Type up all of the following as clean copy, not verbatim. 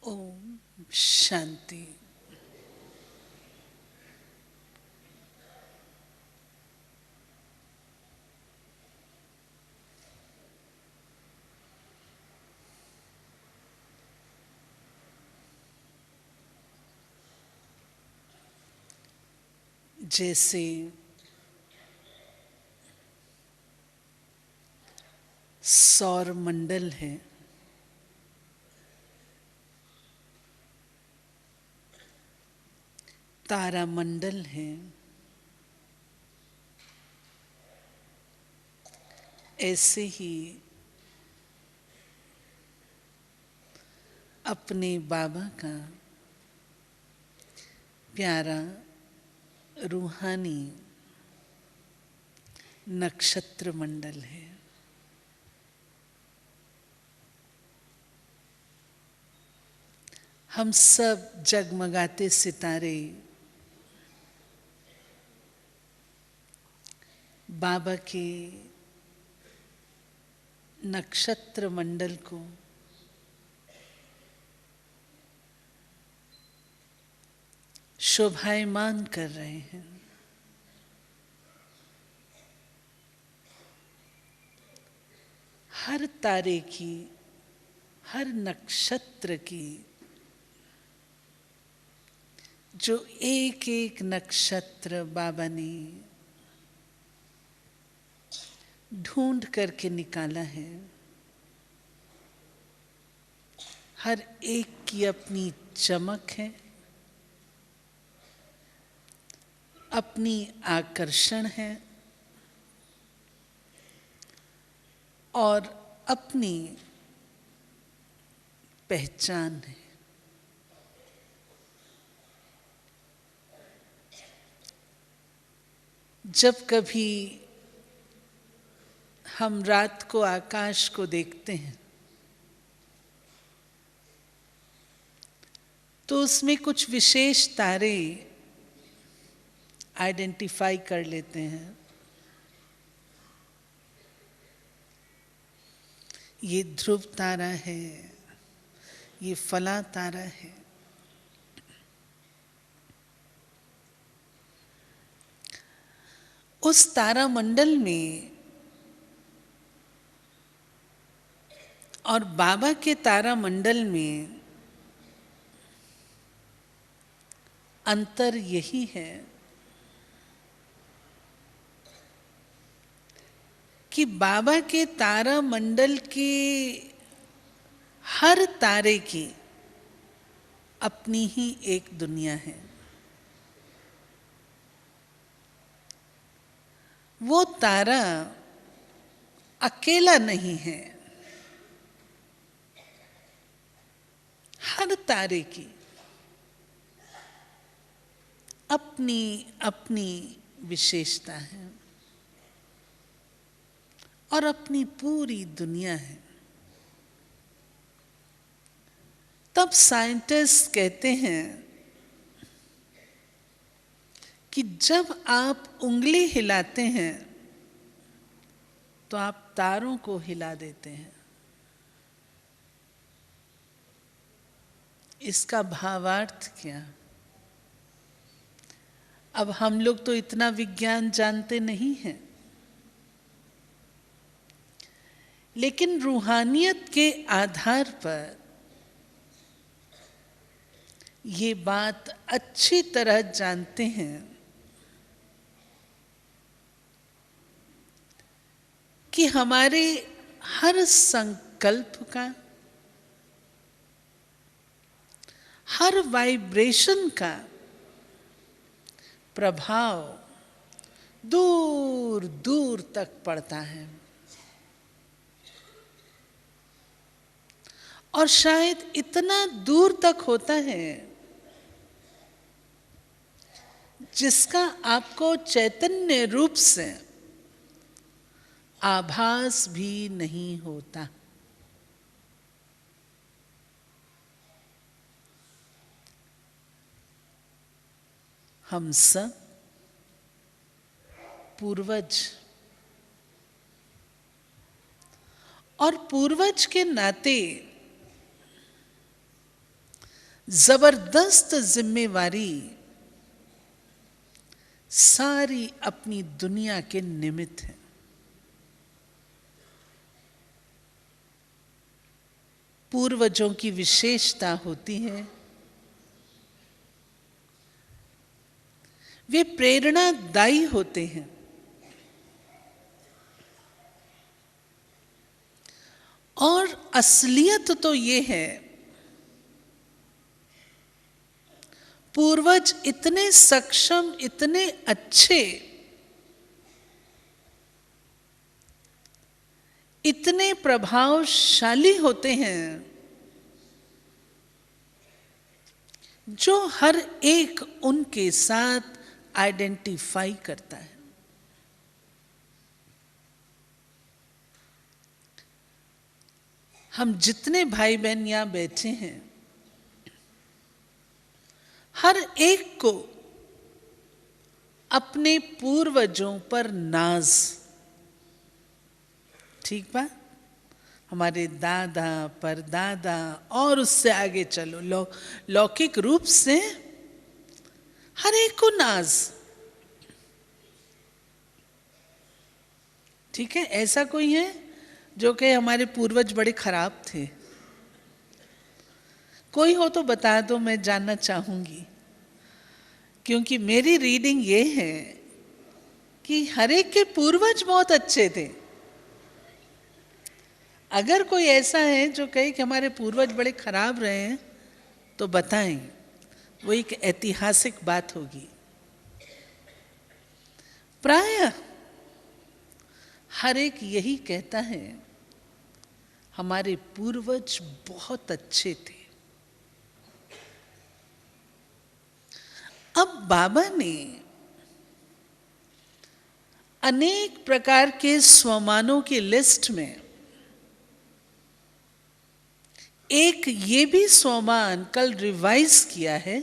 ओम शांति। जैसे सौर मंडल है, तारा मंडल है, ऐसे ही अपने बाबा का प्यारा रूहानी नक्षत्र मंडल है। हम सब जगमगाते सितारे बाबा के नक्षत्र मंडल को शोभायमान कर रहे हैं। हर तारे की, हर नक्षत्र की, जो एक एक नक्षत्र बाबा ने ढूंढ करके निकाला है, हर एक की अपनी चमक है, अपनी आकर्षण है और अपनी पहचान है। जब कभी हम रात को आकाश को देखते हैं तो उसमें कुछ विशेष तारे आइडेंटिफाई कर लेते हैं। ये ध्रुव तारा है, ये फला तारा है। उस तारा मंडल में और बाबा के तारा मंडल में अंतर यही है कि बाबा के तारा मंडल के हर तारे की अपनी ही एक दुनिया है। वो तारा अकेला नहीं है, हर तारे की अपनी अपनी विशेषता है और अपनी पूरी दुनिया है। तब साइंटिस्ट कहते हैं कि जब आप उंगली हिलाते हैं तो आप तारों को हिला देते हैं। इसका भावार्थ क्या? अब हम लोग तो इतना विज्ञान जानते नहीं हैं, लेकिन रूहानियत के आधार पर ये बात अच्छी तरह जानते हैं कि हमारे हर संकल्प का, हर वाइब्रेशन का प्रभाव दूर दूर तक पड़ता है और शायद इतना दूर तक होता है जिसका आपको चैतन्य रूप से आभास भी नहीं होता। हम सब पूर्वज और पूर्वज के नाते जबरदस्त जिम्मेवारी सारी अपनी दुनिया के निमित्त है। पूर्वजों की विशेषता होती है, वे प्रेरणादायी होते हैं। और असलियत तो ये है, पूर्वज इतने सक्षम, इतने अच्छे, इतने प्रभावशाली होते हैं, जो हर एक उनके साथ आइडेंटिफाई करता है। हम जितने भाई बहन यहां बैठे हैं, हर एक को अपने पूर्वजों पर नाज, ठीक बा, हमारे दादा परदादा और उससे आगे चलो, लौकिक रूप से हर एक को नाज, ठीक है। ऐसा कोई है जो कि हमारे पूर्वज बड़े खराब थे? कोई हो तो बता दो, मैं जानना चाहूंगी। क्योंकि मेरी रीडिंग ये है कि हर एक के पूर्वज बहुत अच्छे थे। अगर कोई ऐसा है जो कहे कि हमारे पूर्वज बड़े खराब रहे हैं, तो बताएं, वो एक ऐतिहासिक बात होगी। प्रायः हर एक यही कहता है, हमारे पूर्वज बहुत अच्छे थे। अब बाबा ने अनेक प्रकार के स्वमानों की लिस्ट में एक ये भी स्वमान कल रिवाइज किया है,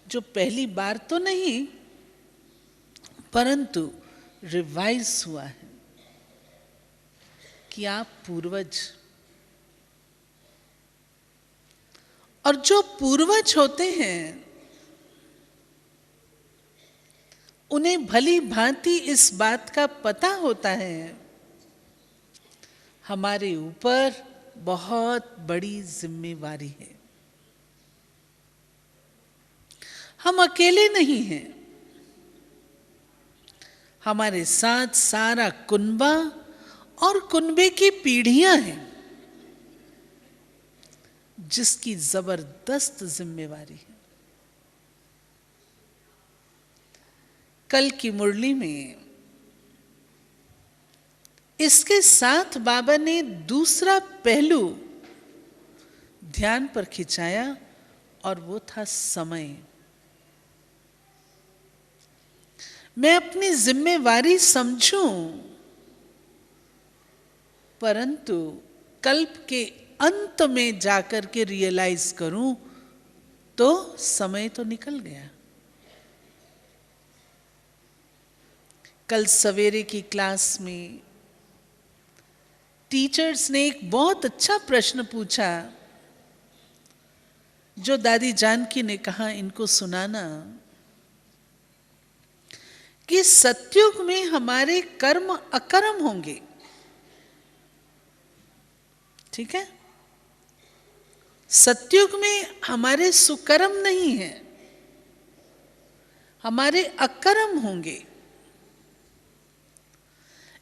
जो पहली बार तो नहीं परंतु रिवाइज हुआ है, कि आप पूर्वज, और जो पूर्वज होते हैं उन्हें भली भांति इस बात का पता होता है, हमारे ऊपर बहुत बड़ी जिम्मेवारी है। हम अकेले नहीं हैं, हमारे साथ सारा कुनबा और कुनबे की पीढ़ियां हैं, जिसकी जबरदस्त जिम्मेवारी है। कल की मुरली में इसके साथ बाबा ने दूसरा पहलू ध्यान पर खिंचाया, और वो था समय। मैं अपनी जिम्मेवारी समझूं, परंतु कल्प के अंत में जाकर के रियलाइज करूं तो समय तो निकल गया। कल सवेरे की क्लास में टीचर्स ने एक बहुत अच्छा प्रश्न पूछा, जो दादी जानकी ने कहा इनको सुनाना, कि सतयुग में हमारे कर्म अकर्म होंगे, ठीक है। सतयुग में हमारे सुकर्म नहीं है, हमारे अकर्म होंगे।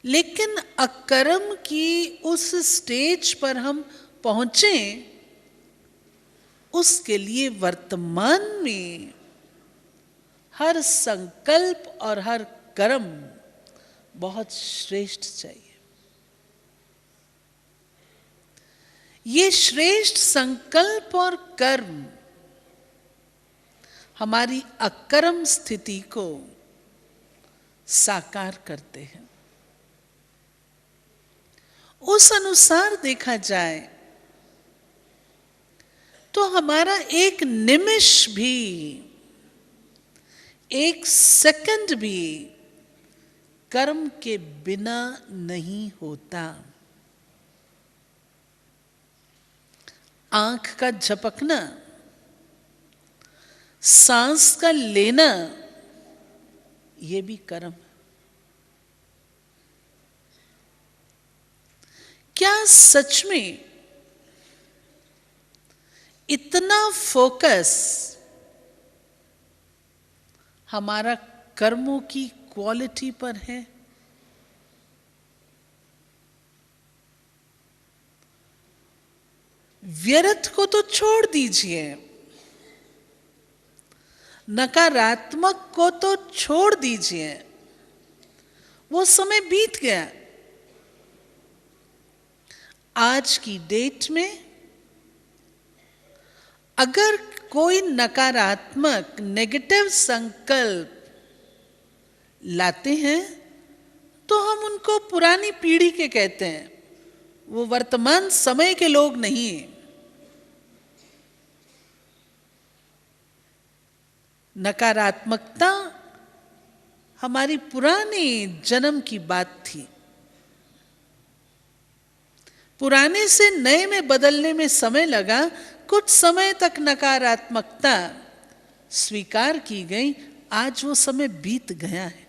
लेकिन अकर्म की उस स्टेज पर हम पहुंचे, उसके लिए वर्तमान में हर संकल्प और हर कर्म बहुत श्रेष्ठ चाहिए। ये श्रेष्ठ संकल्प और कर्म हमारी अकर्म स्थिति को साकार करते हैं। उस अनुसार देखा जाए तो हमारा एक निमिष भी, एक सेकंड भी कर्म के बिना नहीं होता। आंख का झपकना सांस का लेना ये भी कर्म है। क्या सच में इतना फोकस हमारा कर्मों की क्वालिटी पर है? व्यर्थ को तो छोड़ दीजिए, नकारात्मक को तो छोड़ दीजिए, वो समय बीत गया। आज की डेट में अगर कोई नकारात्मक नेगेटिव संकल्प लाते हैं तो हम उनको पुरानी पीढ़ी के कहते हैं, वो वर्तमान समय के लोग नहीं। नकारात्मकता हमारी पुराने जन्म की बात थी। पुराने से नए में बदलने में समय लगा, कुछ समय तक नकारात्मकता स्वीकार की गई, आज वो समय बीत गया है।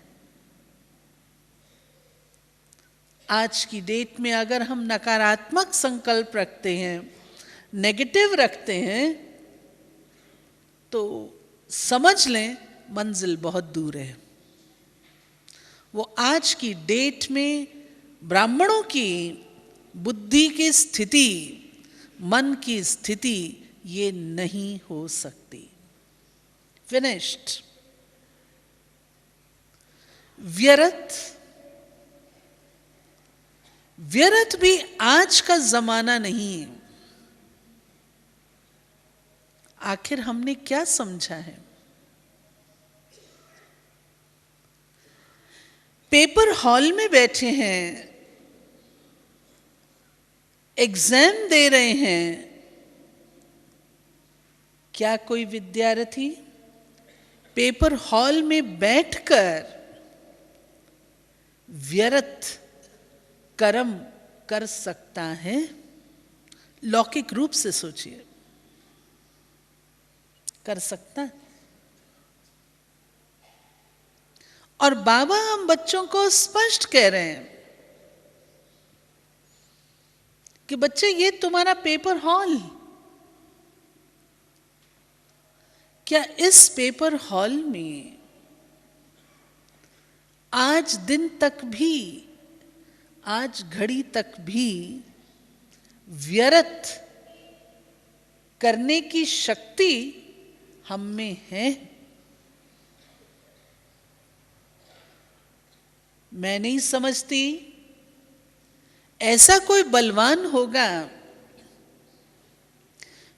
आज की डेट में अगर हम नकारात्मक संकल्प रखते हैं, नेगेटिव रखते हैं, तो समझ लें मंजिल बहुत दूर है। वो आज की डेट में ब्राह्मणों की बुद्धि की स्थिति, मन की स्थिति ये नहीं हो सकती। फिनिश्ड। व्यर्थ भी आज का जमाना नहीं है। आखिर हमने क्या समझा है? पेपर हॉल में बैठे हैं, एग्जाम दे रहे हैं, क्या कोई विद्यार्थी पेपर हॉल में बैठकर व्यर्थ कर्म कर सकता है? लौकिक रूप से सोचिए, कर सकता है? और बाबा हम बच्चों को स्पष्ट कह रहे हैं कि बच्चे ये तुम्हारा पेपर हॉल, क्या इस पेपर हॉल में आज दिन तक भी, आज घड़ी तक भी व्यर्थ करने की शक्ति हम में है? मैं नहीं समझती ऐसा कोई बलवान होगा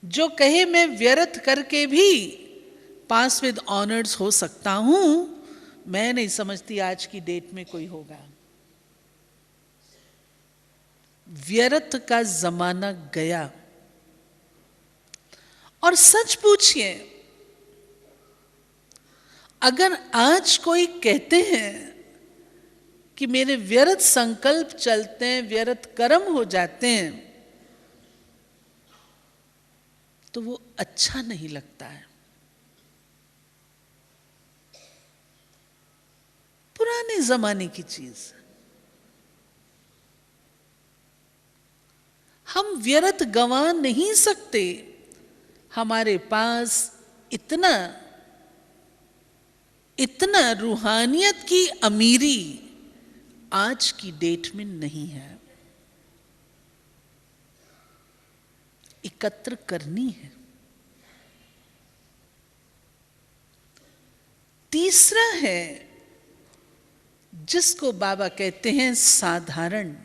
जो कहे मैं व्यर्थ करके भी पास विद ऑनर्स हो सकता हूं। मैं नहीं समझती आज की डेट में कोई होगा। व्यर्थ का जमाना गया। और सच पूछिए, अगर आज कोई कहते हैं कि मेरे व्यर्थ संकल्प चलते हैं, व्यर्थ कर्म हो जाते हैं, तो वो अच्छा नहीं लगता है। पुराने जमाने की चीज। हम व्यर्थ गंवा नहीं सकते। हमारे पास इतना रूहानियत की अमीरी आज की डेट में नहीं है। एकत्र करनी है। तीसरा है जिसको बाबा कहते हैं साधारण।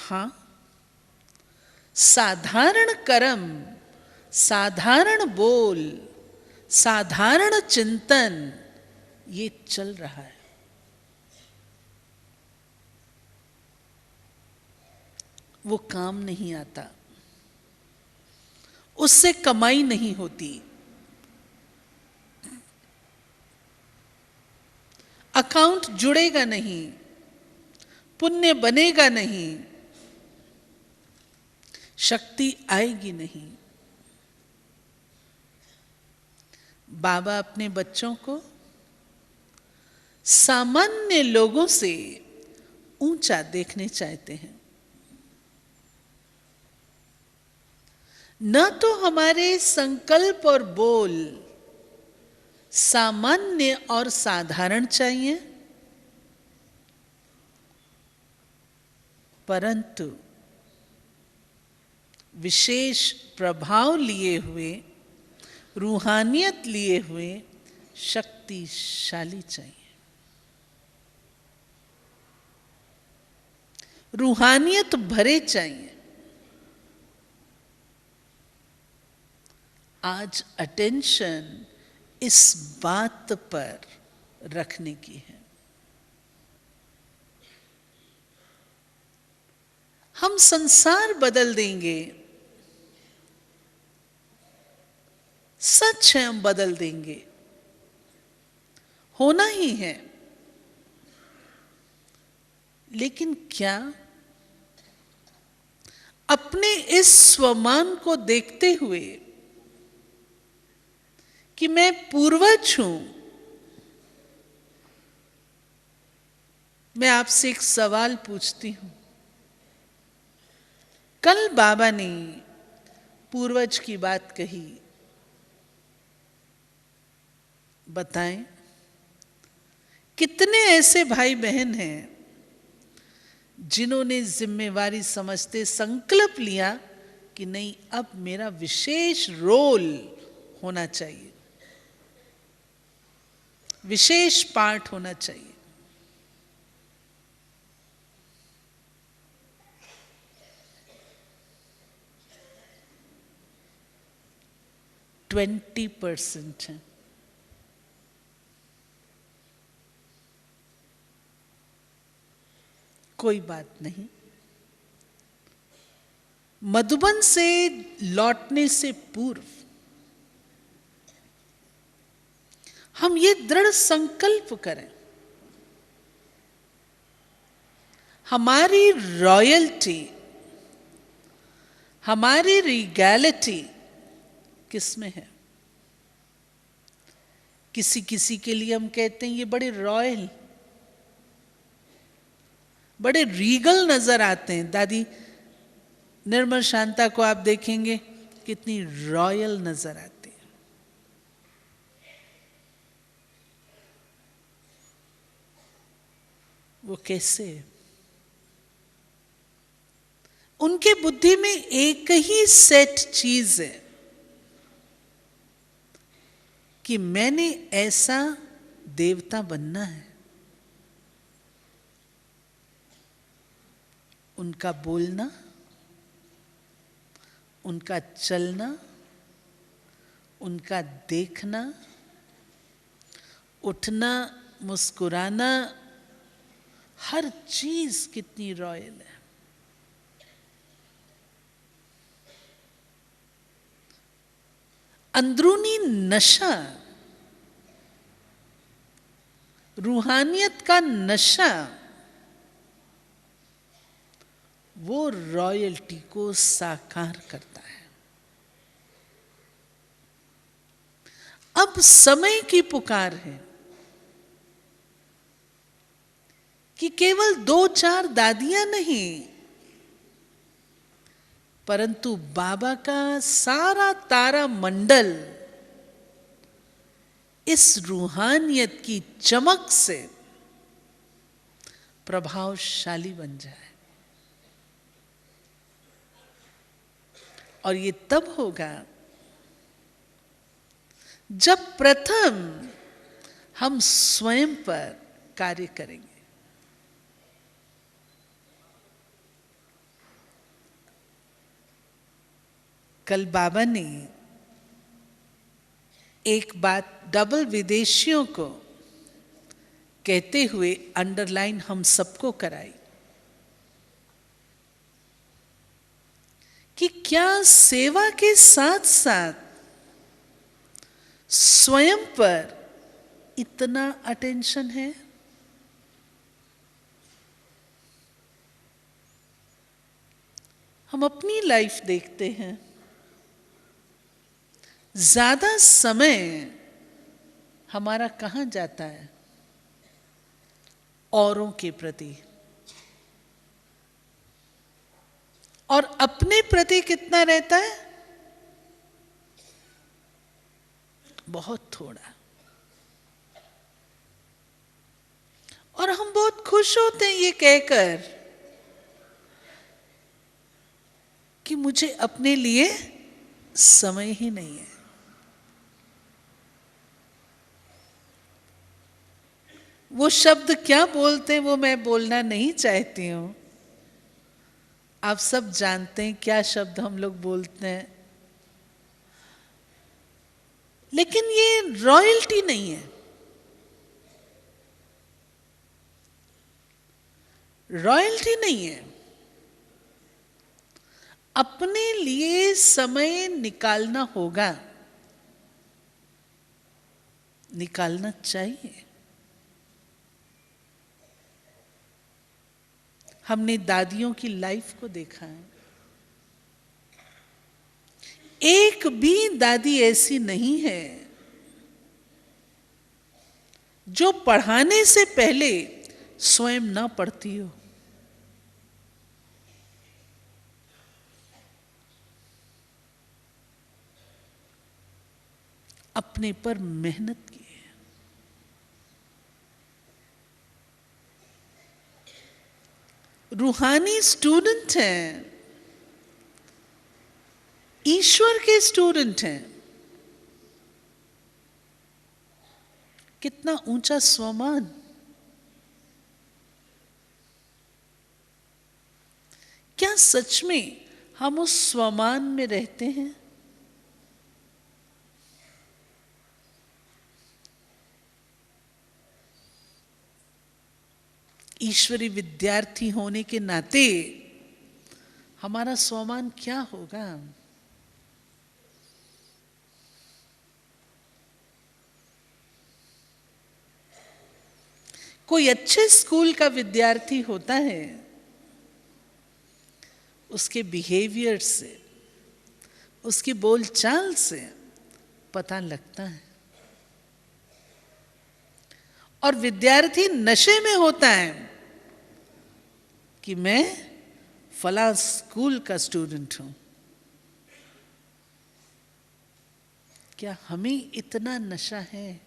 हाँ, साधारण कर्म, साधारण बोल, साधारण चिंतन ये चल रहा है। वो काम नहीं आता, उससे कमाई नहीं होती, अकाउंट जुड़ेगा नहीं, पुण्य बनेगा नहीं, शक्ति आएगी नहीं। बाबा अपने बच्चों को सामान्य लोगों से ऊंचा देखने चाहते हैं। न तो हमारे संकल्प और बोल सामान्य और साधारण चाहिए, परंतु विशेष प्रभाव लिए हुए, रूहानियत लिए हुए शक्तिशाली चाहिए। रूहानियत भरे चाहिए। आज अटेंशन इस बात पर रखने की है। हम संसार बदल देंगे, सच है, हम बदल देंगे, होना ही है। लेकिन क्या अपने इस स्वमान को देखते हुए कि मैं पूर्वज हूं, मैं आपसे एक सवाल पूछती हूं। कल बाबा ने पूर्वज की बात कही, बताएं कितने ऐसे भाई बहन हैं जिन्होंने जिम्मेवारी समझते संकल्प लिया कि नहीं, अब मेरा विशेष रोल होना चाहिए, विशेष पार्ट होना चाहिए। %20 है। कोई बात नहीं, मधुबन से लौटने से पूर्व हम ये दृढ़ संकल्प करें, हमारी रॉयल्टी, हमारी रीगैलिटी किसमें है? किसी किसी के लिए हम कहते हैं ये बड़े रॉयल, बड़े रीगल नजर आते हैं। दादी निर्मल शांता को आप देखेंगे कितनी रॉयल नजर आती है। वो कैसे? उनके बुद्धि में एक ही सेट चीज है कि मैंने ऐसा देवता बनना है। उनका बोलना, उनका चलना, उनका देखना, उठना, मुस्कुराना, हर चीज कितनी रॉयल है। अंदरूनी नशा, रूहानियत का नशा, वो रॉयल्टी को साकार करता है। अब समय की पुकार है कि केवल 2-4 दादियां नहीं, परंतु बाबा का सारा तारा मंडल इस रूहानियत की चमक से प्रभावशाली बन जाए। और ये तब होगा जब प्रथम हम स्वयं पर कार्य करेंगे। कल बाबा ने एक बात डबल विदेशियों को कहते हुए अंडरलाइन हम सबको कराई कि क्या सेवा के साथ साथ स्वयं पर इतना अटेंशन है? हम अपनी लाइफ देखते हैं, ज्यादा समय हमारा कहाँ जाता है? औरों के प्रति। और अपने प्रति कितना रहता है? बहुत थोड़ा। और हम बहुत खुश होते हैं ये कहकर कि मुझे अपने लिए समय ही नहीं है। वो शब्द क्या बोलते हैं वो मैं बोलना नहीं चाहती हूं। आप सब जानते हैं क्या शब्द हम लोग बोलते हैं। लेकिन ये रॉयल्टी नहीं है। रॉयल्टी नहीं है। अपने लिए समय निकालना होगा, निकालना चाहिए। हमने दादियों की लाइफ को देखा है। एक भी दादी ऐसी नहीं है जो पढ़ाने से पहले स्वयं ना पढ़ती हो। अपने पर मेहनत की है। रूहानी स्टूडेंट हैं, ईश्वर के स्टूडेंट हैं। कितना ऊंचा स्वमान। क्या सच में हम उस स्वमान में रहते हैं? ईश्वरी विद्यार्थी होने के नाते हमारा स्वमान क्या होगा? कोई अच्छे स्कूल का विद्यार्थी होता है, उसके बिहेवियर से, उसकी बोलचाल से पता लगता है। और विद्यार्थी नशे में होता है कि मैं फला स्कूल का स्टूडेंट हूं। क्या हमें इतना नशा है?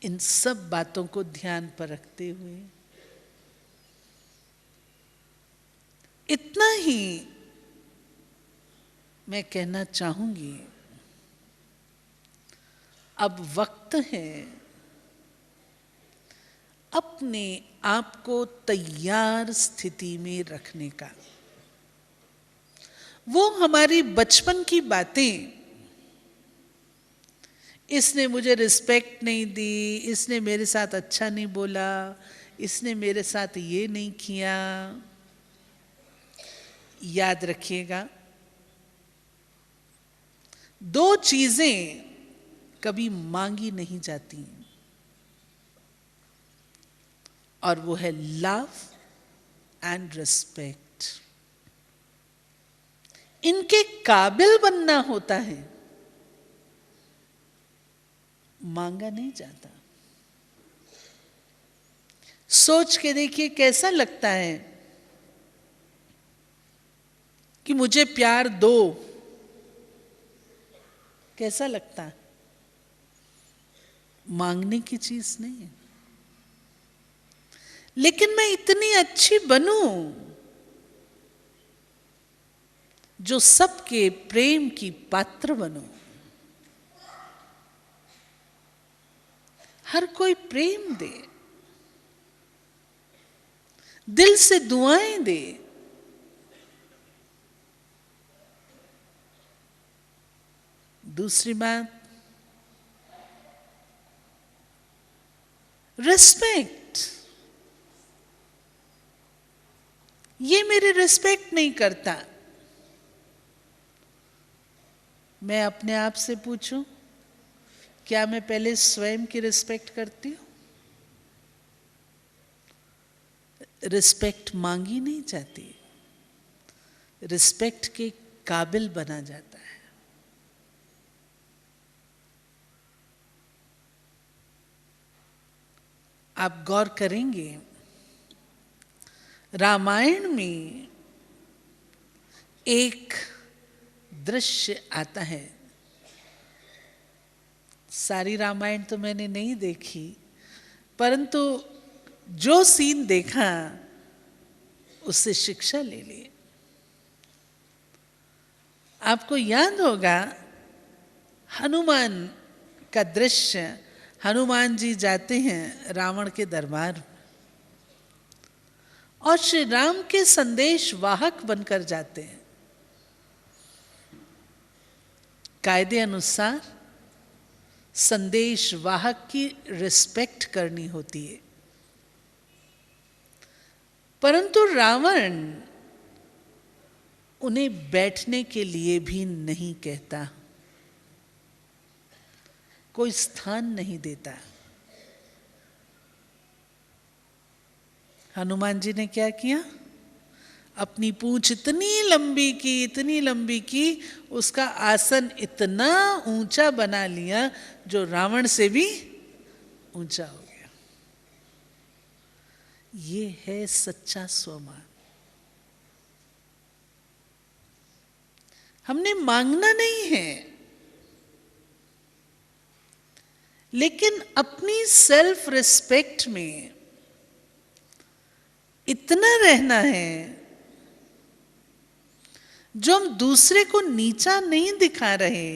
इन सब बातों को ध्यान पर रखते हुए इतना ही मैं कहना चाहूंगी, अब वक्त है अपने आप को तैयार स्थिति में रखने का। वो हमारी बचपन की बातें, इसने मुझे रिस्पेक्ट नहीं दी, इसने मेरे साथ अच्छा नहीं बोला, इसने मेरे साथ ये नहीं किया, याद रखिएगा दो चीजें कभी मांगी नहीं जाती और वो है लव एंड रिस्पेक्ट। इनके काबिल बनना होता है, मांगा नहीं जाता। सोच के देखिए कैसा लगता है कि मुझे प्यार दो, कैसा लगता है? मांगने की चीज नहीं है। लेकिन मैं इतनी अच्छी बनूं जो सबके प्रेम की पात्र बनूं, हर कोई प्रेम दे, दिल से दुआएं दे। दूसरी बात, रिस्पेक्ट। ये मेरी रिस्पेक्ट नहीं करता। मैं अपने आप से पूछूं, क्या मैं पहले स्वयं की रिस्पेक्ट करती हूं? रिस्पेक्ट मांगी नहीं जाती, रिस्पेक्ट के काबिल बना जाता है। आप गौर करेंगे, रामायण में एक दृश्य आता है। सारी रामायण तो मैंने नहीं देखी, परंतु जो सीन देखा उससे शिक्षा ले ली। आपको याद होगा हनुमान का दृश्य। हनुमान जी जाते हैं रावण के दरबार में और श्री राम के संदेश वाहक बनकर जाते हैं। कायदे अनुसार संदेश वाहक की रिस्पेक्ट करनी होती है, परंतु रावण उन्हें बैठने के लिए भी नहीं कहता, कोई स्थान नहीं देता। हनुमान जी ने क्या किया? अपनी पूंछ इतनी लंबी की, उसका आसन इतना ऊंचा बना लिया जो रावण से भी ऊंचा हो गया। ये है सच्चा स्वमान। हमने मांगना नहीं है, लेकिन अपनी सेल्फ रिस्पेक्ट में इतना रहना है जो हम दूसरे को नीचा नहीं दिखा रहे,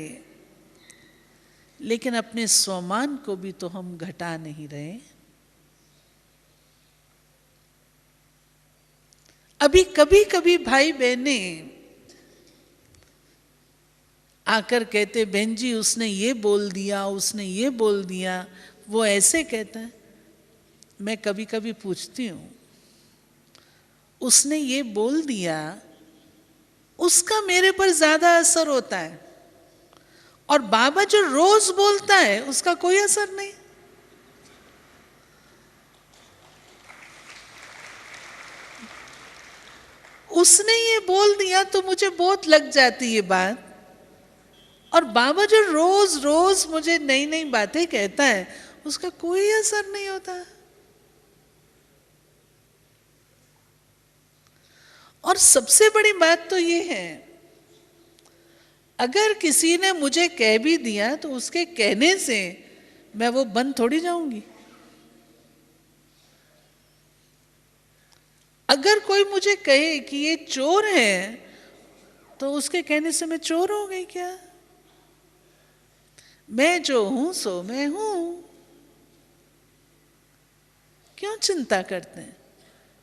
लेकिन अपने स्वमान को भी तो हम घटा नहीं रहे। अभी कभी कभी भाई बहने आकर कहते, बहन जी उसने ये बोल दिया, उसने ये बोल दिया, वो ऐसे कहता है। मैं कभी कभी पूछती हूं, उसने ये बोल दिया, उसका मेरे पर ज्यादा असर होता है, और बाबा जो रोज बोलता है उसका कोई असर नहीं। उसने ये बोल दिया तो मुझे बहुत लग जाती है बात, और बाबा जो रोज रोज मुझे नई नई बातें कहता है उसका कोई असर नहीं होता। और सबसे बड़ी बात तो ये है, अगर किसी ने मुझे कह भी दिया तो उसके कहने से मैं वो बंद थोड़ी जाऊंगी। अगर कोई मुझे कहे कि ये चोर है तो उसके कहने से मैं चोर हो गई क्या? मैं जो हूं सो मैं हूं। क्यों चिंता करते हैं?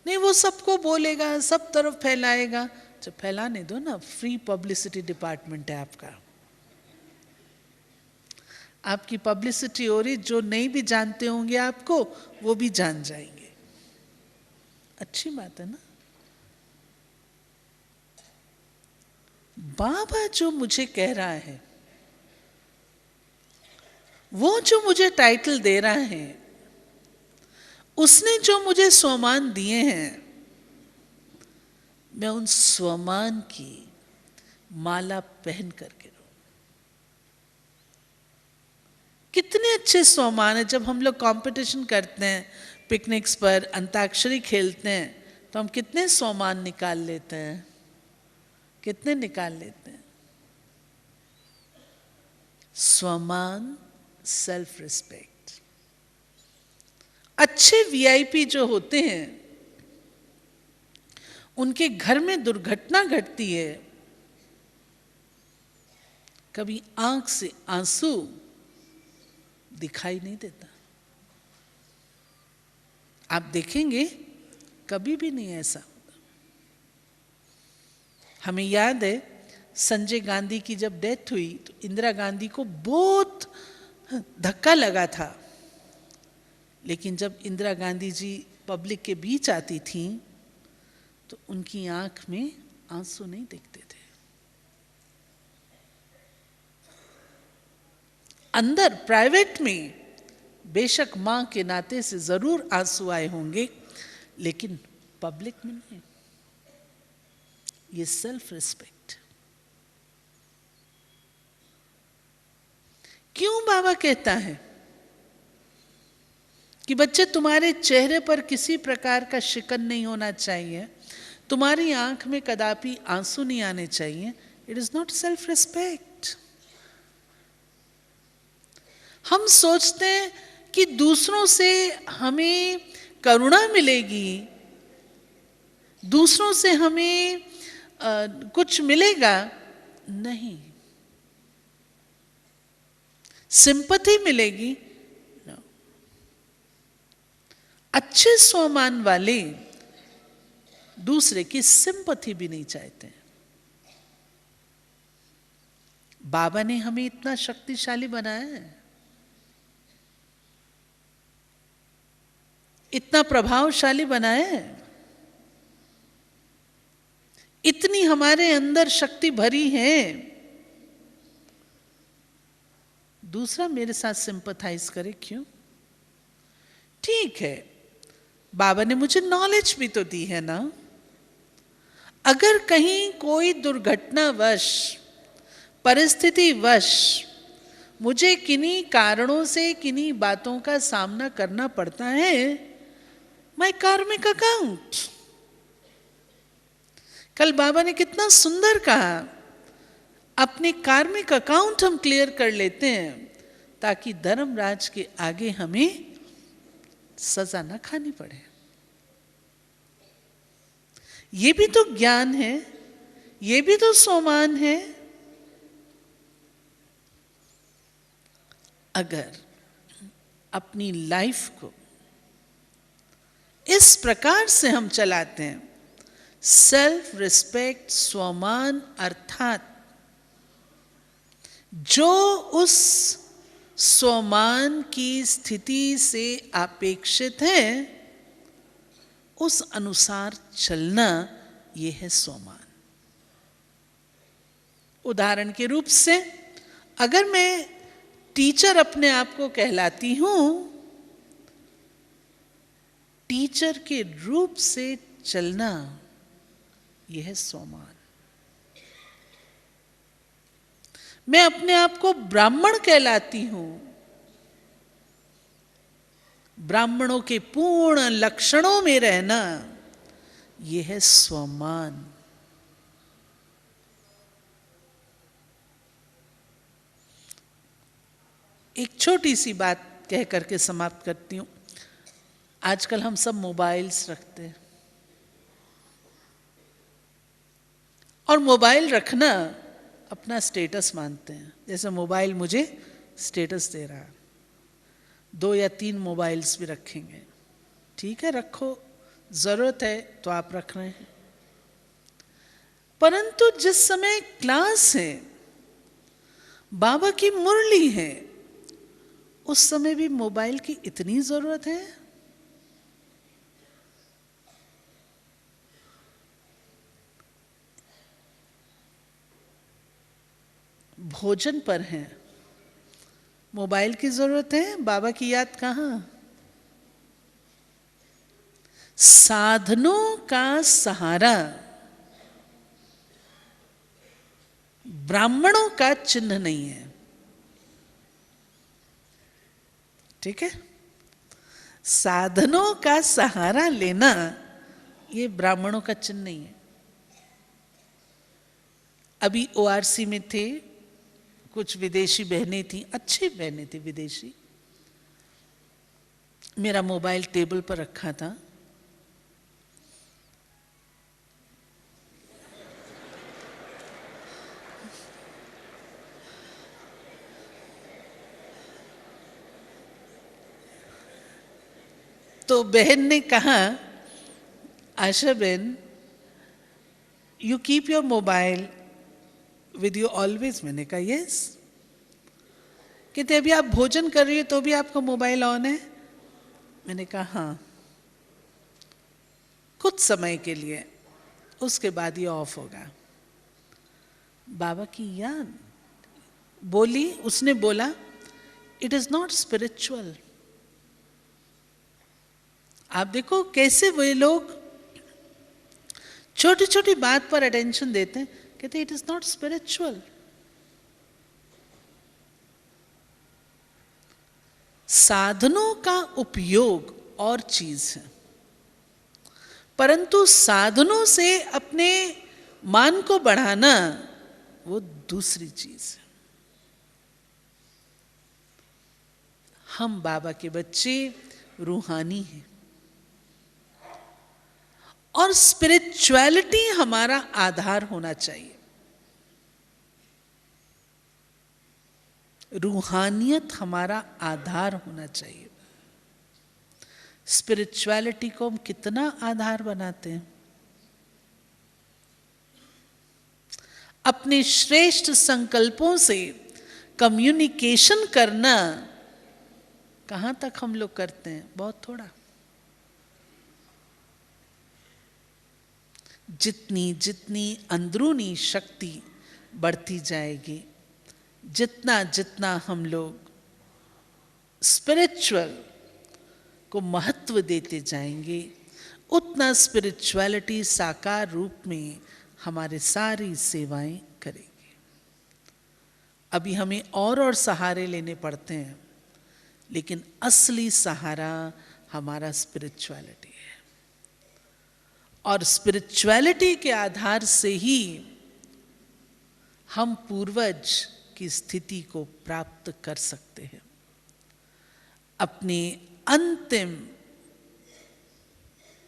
नहीं, वो सबको बोलेगा, सब तरफ फैलाएगा। जब फैलाने दो ना, फ्री पब्लिसिटी डिपार्टमेंट है आपका। आपकी पब्लिसिटी हो रही, जो नहीं भी जानते होंगे आपको वो भी जान जाएंगे। अच्छी बात है ना। बाबा जो मुझे कह रहा है, वो जो मुझे टाइटल दे रहा है, उसने जो मुझे स्वमान दिए हैं, मैं उन स्वमान की माला पहन करके रहूं। कितने अच्छे स्वमान है। जब हम लोग कंपटीशन करते हैं, पिकनिक्स पर अंताक्षरी खेलते हैं, तो हम कितने स्वमान निकाल लेते हैं, कितने निकाल लेते हैं। स्वमान, सेल्फ रिस्पेक्ट। अच्छे वीआईपी जो होते हैं, उनके घर में दुर्घटना घटती है, कभी आंख से आंसू दिखाई नहीं देता। आप देखेंगे कभी भी नहीं ऐसा होता। हमें याद है संजय गांधी की जब डेथ हुई तो इंदिरा गांधी को बहुत धक्का लगा था, लेकिन जब इंदिरा गांधी जी पब्लिक के बीच आती थी तो उनकी आंख में आंसू नहीं दिखते थे। अंदर प्राइवेट में बेशक मां के नाते से जरूर आंसू आए होंगे, लेकिन पब्लिक में नहीं। ये सेल्फ रिस्पेक्ट। क्यों बाबा कहता है कि बच्चे तुम्हारे चेहरे पर किसी प्रकार का शिकन नहीं होना चाहिए, तुम्हारी आंख में कदापि आंसू नहीं आने चाहिए? It is not self respect. हम सोचते हैं कि दूसरों से हमें करुणा मिलेगी, दूसरों से हमें कुछ मिलेगा। नहीं। सिंपैथी मिलेगी। अच्छे स्वमान वाले दूसरे की सिंपैथी भी नहीं चाहते। बाबा ने हमें इतना शक्तिशाली बनाया है, इतना प्रभावशाली बनाया है, इतनी हमारे अंदर शक्ति भरी है। दूसरा मेरे साथ सिंपैथाइज करे क्यों? ठीक है, बाबा ने मुझे नॉलेज भी तो दी है ना। अगर कहीं कोई दुर्घटनावश, परिस्थितिवश मुझे किन्हीं कारणों से किन्हीं बातों का सामना करना पड़ता है, माय कार्मिक अकाउंट। कल बाबा ने कितना सुंदर कहा, अपने कार्मिक अकाउंट हम क्लियर कर लेते हैं ताकि धर्मराज के आगे हमें सजा न खानी पड़े। ये भी तो ज्ञान है, ये भी तो सोमान है। अगर अपनी लाइफ को इस प्रकार से हम चलाते हैं, सेल्फ रिस्पेक्ट, स्वमान, अर्थात जो उस स्वमान की स्थिति से अपेक्षित है उस अनुसार चलना, यह है स्वमान। उदाहरण के रूप से अगर मैं टीचर अपने आप को कहलाती हूं, टीचर के रूप से चलना, यह है स्वमान। मैं अपने आप को ब्राह्मण कहलाती हूं, ब्राह्मणों के पूर्ण लक्षणों में रहना, यह है स्वमान। एक छोटी सी बात कह करके समाप्त करती हूं। आजकल हम सब मोबाइल्स रखते हैं, और मोबाइल रखना अपना स्टेटस मानते हैं। जैसे मोबाइल मुझे स्टेटस दे रहा है, 2 या 3 मोबाइल्स भी रखेंगे। ठीक है, रखो, जरूरत है तो आप रख रहे हैं। परंतु जिस समय क्लास है, बाबा की मुरली है, उस समय भी मोबाइल की इतनी जरूरत है? भोजन पर है, मोबाइल की जरूरत है, बाबा की याद कहां? साधनों का सहारा ब्राह्मणों का चिन्ह नहीं है। ठीक है, साधनों का सहारा लेना ये ब्राह्मणों का चिन्ह नहीं है। अभी ORC में थे, कुछ विदेशी बहनें थी, अच्छी बहनें थी विदेशी। मेरा मोबाइल टेबल पर रखा था, तो बहन ने कहा, आशा बहन, you keep your mobile with you always. मैंने कहा यस। कहते अभी आप भोजन कर रही हो तो भी आपका मोबाइल ऑन है? मैंने कहा हाँ, कुछ समय के लिए, उसके बाद ये ऑफ होगा। बाबा की याद बोली, उसने बोला इट इज नॉट स्पिरिचुअल। आप देखो कैसे वे लोग छोटी छोटी बात पर अटेंशन देते हैं, कहते इट इज नॉट स्पिरिचुअल। साधनों का उपयोग और चीज है, परंतु साधनों से अपने मान को बढ़ाना वो दूसरी चीज है। हम बाबा के बच्चे रूहानी हैं और स्पिरिचुअलिटी हमारा आधार होना चाहिए। रूहानियत हमारा आधार होना चाहिए। स्पिरिचुअलिटी को हम कितना आधार बनाते हैं? अपने श्रेष्ठ संकल्पों से कम्युनिकेशन करना कहां तक हम लोग करते हैं? बहुत थोड़ा। जितनी जितनी अंदरूनी शक्ति बढ़ती जाएगी, जितना जितना हम लोग स्पिरिचुअल को महत्व देते जाएंगे, उतना स्पिरिचुअलिटी साकार रूप में हमारे सारी सेवाएं करेगी। अभी हमें और सहारे लेने पड़ते हैं, लेकिन असली सहारा हमारा स्पिरिचुअलिटी है। और स्पिरिचुअलिटी के आधार से ही हम पूर्वज की स्थिति को प्राप्त कर सकते हैं। अपने अंतिम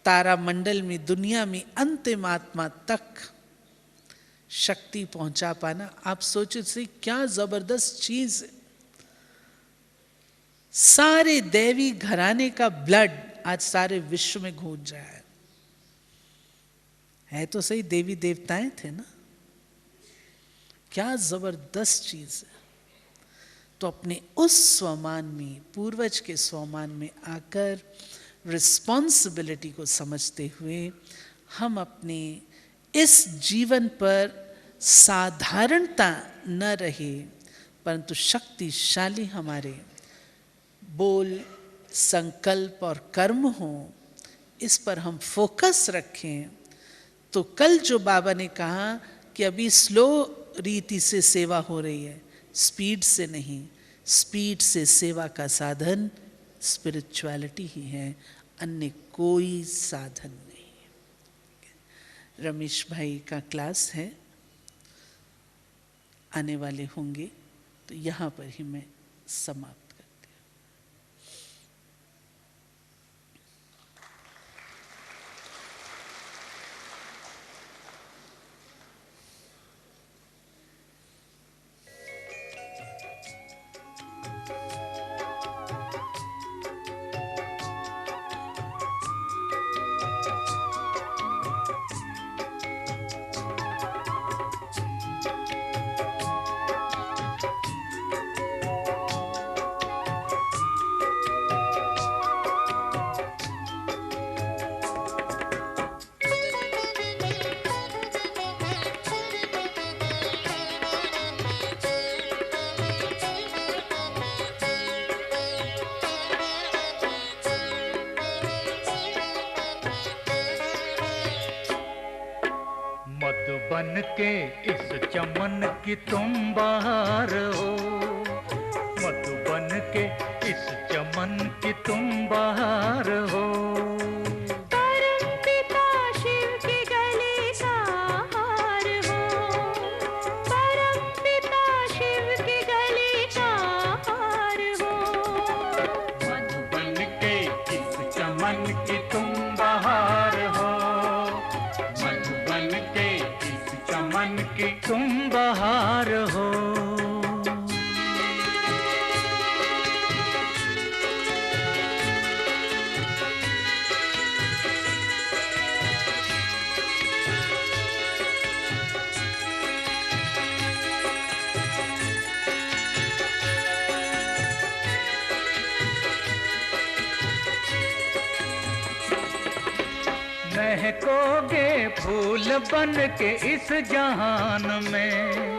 तारामंडल में, दुनिया में अंतिम आत्मा तक शक्ति पहुंचा पाना, आप सोचो से क्या जबरदस्त चीज है। सारे देवी घराने का ब्लड आज सारे विश्व में घूम रहा है तो सही, देवी देवताएं थे ना, क्या जबरदस्त चीज है। तो अपने उस स्वमान में, पूर्वज के स्वमान में आकर रिस्पॉन्सिबिलिटी को समझते हुए हम अपने इस जीवन पर साधारणता न रहे, परंतु शक्तिशाली हमारे बोल, संकल्प और कर्म हो, इस पर हम फोकस रखें। तो कल जो बाबा ने कहा कि अभी स्लो रीति से सेवा हो रही है, स्पीड से नहीं, स्पीड से सेवा का साधन स्पिरिचुअलिटी ही है, अन्य कोई साधन नहीं। रमेश भाई का क्लास है, आने वाले होंगे, तो यहाँ पर ही मैं समाप्त। बन के इस चमन की तुम बहार हो, मत बन के इस चमन की तुम बहार हो। परम पिता शिव के गले का हार हो, परम पिता शिव के गले का हार हो। मत बन के इस चमन की तुम बहार हो, मत बन के मन की तुम बहार हो। महकोगे फूल बन के इस जहान में,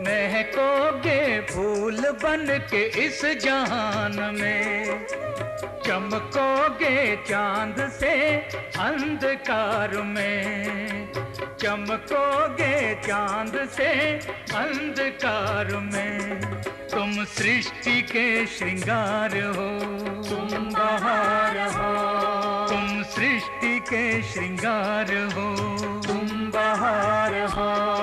महकोगे फूल बन के इस जहान में। चमकोगे चांद से अंधकार में, चमकोगे चांद से अंधकार में। तुम सृष्टि के श्रृंगार हो, तुम बहार हो, तुम सृष्टि के श्रृंगार हो, तुम बहार हो।